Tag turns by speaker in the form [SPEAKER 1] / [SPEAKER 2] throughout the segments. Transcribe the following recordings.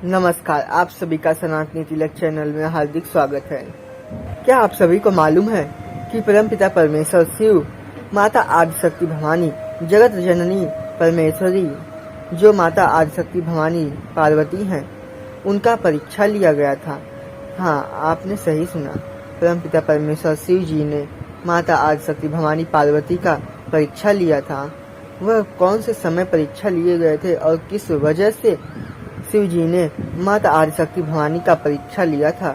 [SPEAKER 1] नमस्कार, आप सभी का सनातनी तिलक चैनल में हार्दिक स्वागत है। क्या आप सभी को मालूम है कि परमपिता परमेश्वर शिव, माता आदिशक्ति भवानी, जगत जननी परमेश्वरी, जो माता आदिशक्ति भवानी पार्वती हैं, उनका परीक्षा लिया गया था। हाँ, आपने सही सुना। परमपिता परमेश्वर शिव जी ने माता आदिशक्ति भवानी पार्वती का परीक्षा लिया था। वह कौन से समय परीक्षा लिए गए थे और किस वजह से शिव जी ने माता आदिशक्ति भवानी का परीक्षा लिया था,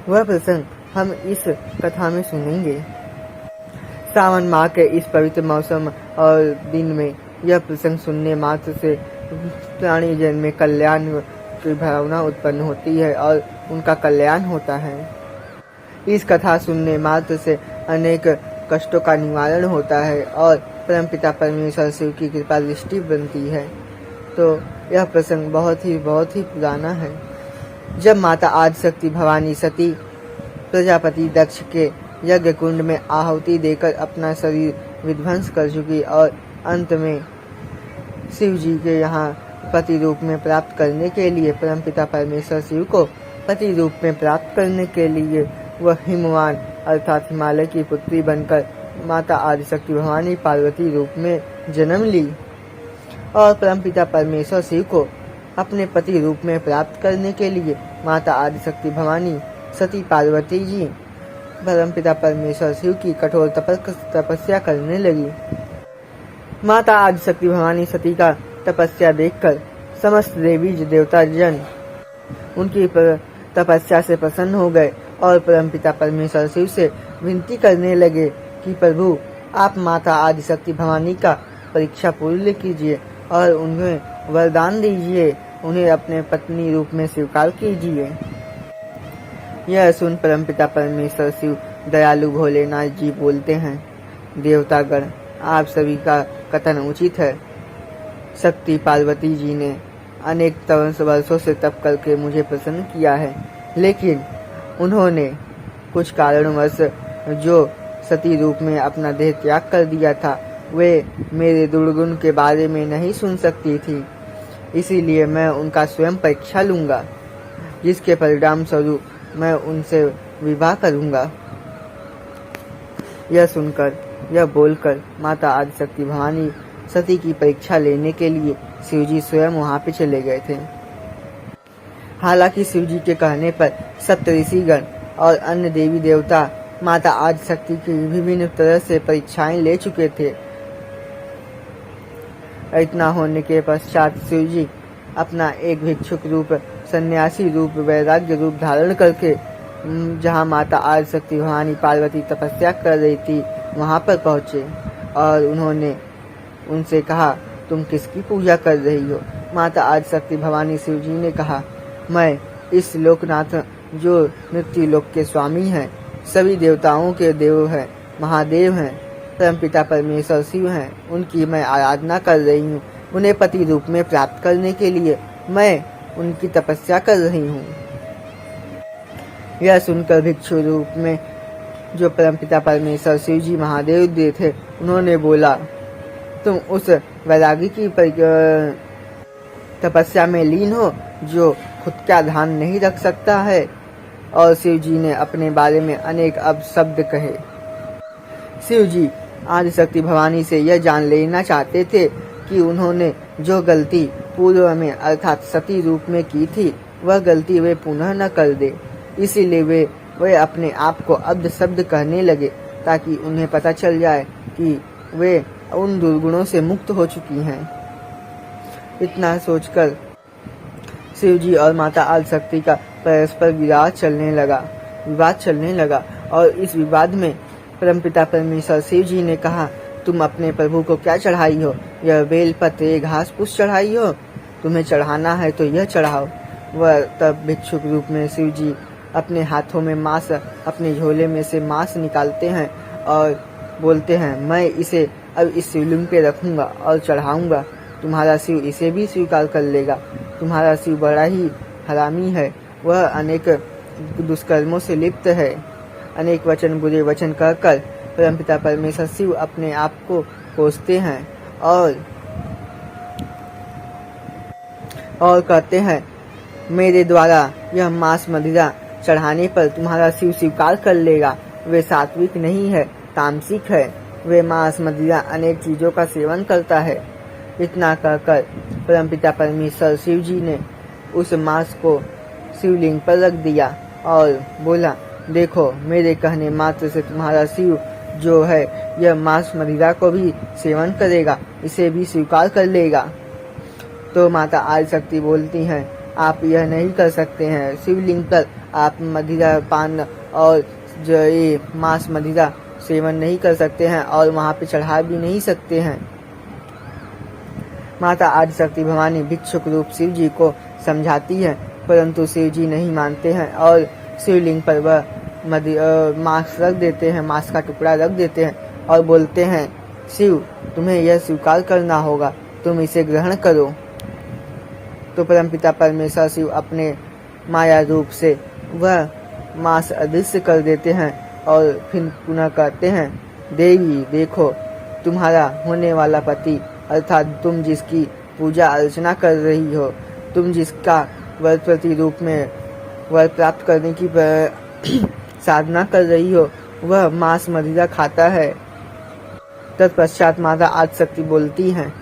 [SPEAKER 1] वह प्रसंग हम इस कथा में सुनेंगे। सावन माह के इस पवित्र मौसम और दिन में यह प्रसंग सुनने मात्र से प्राणी जन में कल्याण की भावना उत्पन्न होती है और उनका कल्याण होता है। इस कथा सुनने मात्र से अनेक कष्टों का निवारण होता है और परमपिता परमेश्वर शिव की कृपा दृष्टि बनती है। तो यह प्रसंग बहुत ही पुराना है। जब माता आदिशक्ति भवानी सती प्रजापति दक्ष के यज्ञ कुंड में आहुति देकर अपना शरीर विध्वंस कर चुकी और अंत में शिव जी के यहाँ पति रूप में प्राप्त करने के लिए परमपिता परमेश्वर शिव को पति रूप में प्राप्त करने के लिए वह हिमवान अर्थात हिमालय की पुत्री बनकर माता आदिशक्ति भवानी पार्वती रूप में जन्म ली और परमपिता परमेश्वर शिव को अपने पति रूप में प्राप्त करने के लिए माता आदिशक्ति भवानी सती पार्वती जी परमपिता परमेश्वर शिव की कठोर तपस्या करने लगी। माता आदिशक्ति भवानी सती का तपस्या देखकर समस्त देवी देवता जन उनकी तपस्या से प्रसन्न हो गए और परमपिता परमेश्वर शिव से विनती करने लगे कि प्रभु, आप माता आदिशक्ति भवानी का परीक्षा पूर्ण कीजिए और उन्हें वरदान दीजिए, उन्हें अपने पत्नी रूप में स्वीकार कीजिए। यह सुन परमपिता परमेश्वर शिव दयालु भोलेनाथ जी बोलते हैं, देवतागण, आप सभी का कथन उचित है। शक्ति पार्वती जी ने अनेक वर्षों से तप करके मुझे प्रसन्न किया है, लेकिन उन्होंने कुछ कारणवश जो सती रूप में अपना देह त्याग कर दिया था, वे मेरे दुर्गुण के बारे में नहीं सुन सकती थी। इसीलिए मैं उनका स्वयं परीक्षा लूंगा, जिसके परिणाम स्वरूप मैं उनसे विवाह करूंगा। यह सुनकर, यह बोलकर माता आदिशक्ति भवानी सती की परीक्षा लेने के लिए शिवजी स्वयं वहां पे चले गए थे। हालांकि शिवजी के कहने पर सप्तऋषिगण और अन्य देवी देवता माता आदिशक्ति की विभिन्न तरह से परीक्षाएं ले चुके थे। इतना होने के पश्चात शिवजी अपना एक भिक्षुक रूप, सन्यासी रूप, वैराग्य रूप धारण करके जहाँ माता आदिशक्ति भवानी पार्वती तपस्या कर रही थी वहाँ पर पहुँचे और उन्होंने उनसे कहा, तुम किसकी पूजा कर रही हो? माता आदिशक्ति भवानी शिवजी ने कहा, मैं इस लोकनाथ जो मृत्यु लोक के स्वामी हैं, सभी देवताओं के देव हैं, महादेव हैं, परमपिता परमेश्वर शिव हैं, उनकी मैं आराधना कर रही हूँ। उन्हें पति रूप में प्राप्त करने के लिए मैं उनकी तपस्या कर रही हूँ। यह सुनकर भिक्षु रूप में जो परमपिता परमेश्वर शिव जी महादेव देव थे, उन्होंने बोला, तुम उस वैरागी की तपस्या में लीन हो जो खुद का ध्यान नहीं रख सकता है। और शिव जी ने अपने बारे में अनेक अपशब्द कहे। शिव जी आदिशक्ति भवानी से यह जान लेना चाहते थे कि उन्होंने जो गलती पूर्व में अर्थात सती रूप में की थी, वह गलती वे पुनः न कर दे। इसीलिए वे अपने आप को अब्द शब्द कहने लगे, ताकि उन्हें पता चल जाए कि वे उन दुर्गुणों से मुक्त हो चुकी हैं। इतना सोचकर शिव जी और माता आदिशक्ति का परस्पर विवाद चलने लगा और इस विवाद में परमपिता परमेश्वर शिव जी ने कहा, तुम अपने प्रभु को क्या चढ़ाई हो? यह बेलपत्र, घास फूस चढ़ाई हो? तुम्हें चढ़ाना है तो यह चढ़ाओ। वह तब भिक्षुक रूप में शिव जी अपने हाथों में मांस, अपने झोले में से मांस निकालते हैं और बोलते हैं, मैं इसे अब इस शिवलिंग पे रखूंगा और चढ़ाऊंगा। तुम्हारा शिव इसे भी स्वीकार कर लेगा। तुम्हारा शिव बड़ा ही हरामी है, वह अनेक दुष्कर्मों से लिप्त है। अनेक वचन, बुरे वचन कहकर परमपिता परमेश्वर शिव अपने आप को कोसते हैं और कहते हैं मेरे द्वारा यह मांस मदिरा चढ़ाने पर तुम्हारा शिव स्वीकार कर लेगा। वे सात्विक नहीं है, तामसिक है। वे मांस मदिरा अनेक चीजों का सेवन करता है। इतना कहकर परमपिता परमेश्वर शिव जी ने उस मांस को शिवलिंग पर रख दिया और बोला, देखो मेरे कहने मात्र से तुम्हारा शिव जो है यह मांस मदिरा को भी सेवन करेगा, इसे भी स्वीकार कर लेगा। तो माता आदिशक्ति बोलती हैं, आप यह नहीं कर सकते हैं। शिवलिंग पर आप मदिरा पान और जो ये मांस मदिरा सेवन नहीं कर सकते हैं और वहां पे चढ़ा भी नहीं सकते हैं। माता आदिशक्ति भवानी भिक्षुक रूप शिव जी को समझाती है, परंतु शिव जी नहीं मानते हैं और शिवलिंग पर वह मांस रख देते हैं, मांस का टुकड़ा रख देते हैं और बोलते हैं, शिव तुम्हें यह स्वीकार करना होगा, तुम इसे ग्रहण करो। तो परमपिता परमेश्वर शिव अपने माया रूप से वह मांस अदृश्य कर देते हैं और फिर पुनः कहते हैं, देवी देखो तुम्हारा होने वाला पति अर्थात तुम जिसकी पूजा अर्चना कर रही हो, तुम जिसका वरप्रति रूप में वर प्राप्त करने की साधना कर रही हो, वह मांस मदिरा खाता है। तत्पश्चात माता आदिशक्ति बोलती हैं,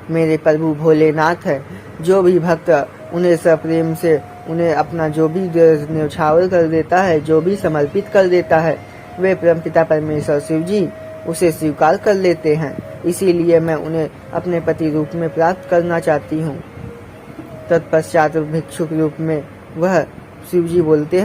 [SPEAKER 1] मेरे प्रभु भोलेनाथ है, जो भी भक्त उन्हें सप्रेम से उन्हें अपना जो भी न्यौछावर कर देता है, जो भी समर्पित कर देता है, वे परमपिता परमेश्वर शिव जी उसे स्वीकार कर लेते हैं। इसीलिए मैं उन्हें अपने पति रूप में प्राप्त करना चाहती हूँ। तत्पश्चात भिक्षुक रूप में वह शिव जी बोलते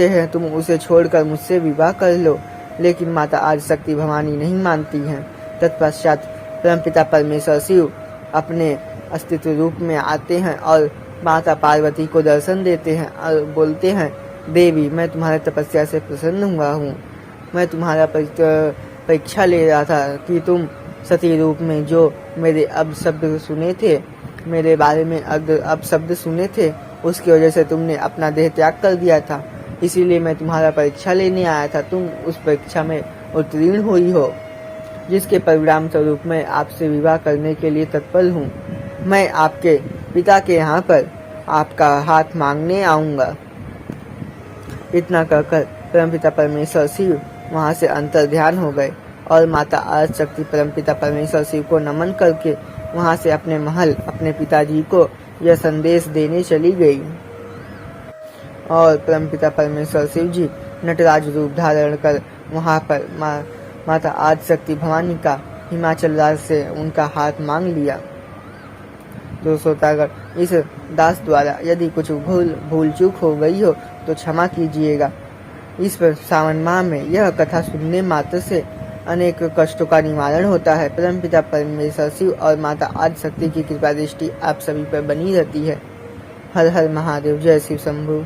[SPEAKER 1] हैं तुम उसे छोड़कर मुझसे विवाह कर लो, लेकिन माता आदिशक्ति भवानी नहीं मानती हैं। तत्पश्चात परमपिता परमेश्वर शिव अपने अस्तित्व रूप में आते हैं और माता पार्वती को दर्शन देते हैं और बोलते हैं, देवी मैं तुम्हारी तपस्या से प्रसन्न हुआ हूँ। मैं तुम्हारा परीक्षा ले रहा था कि तुम सती रूप में जो मेरे अपशब्द सुने थे, मेरे बारे में अपशब्द सुने थे, उसकी वजह से तुमने अपना देह त्याग कर दिया था। इसीलिए मैं तुम्हारा परीक्षा लेने आया था। तुम उस परीक्षा में उत्तीर्ण हुई हो, जिसके परिणाम स्वरूप मैं आपसे विवाह करने के लिए तत्पर हूँ। मैं आपके पिता के यहाँ पर आपका हाथ मांगने आऊँगा। इतना कहकर परमपिता परमेश्वर शिव वहाँ से अंतर ध्यान हो गए और माता आदिशक्ति परमपिता परमेश्वर शिव को नमन करके वहाँ से अपने महल अपने पिताजी को यह संदेश देने चली गई। और परमपिता परमेश्वर शिव जी नटराज रूप धारण कर वहाँ पर माता आदिशक्ति भवानी का हिमाचल राज से उनका हाथ मांग लिया। दोस्तों, अगर इस दास द्वारा यदि कुछ भूल चूक हो गई हो तो क्षमा कीजिएगा। इस सावन माह में यह कथा सुनने मात्र से अनेक कष्टों का निवारण होता है। परमपिता परमेश्वर शिव और माता आदिशक्ति की कृपा दृष्टि आप सभी पर बनी रहती है। हर हर महादेव, जय शिव शंभु।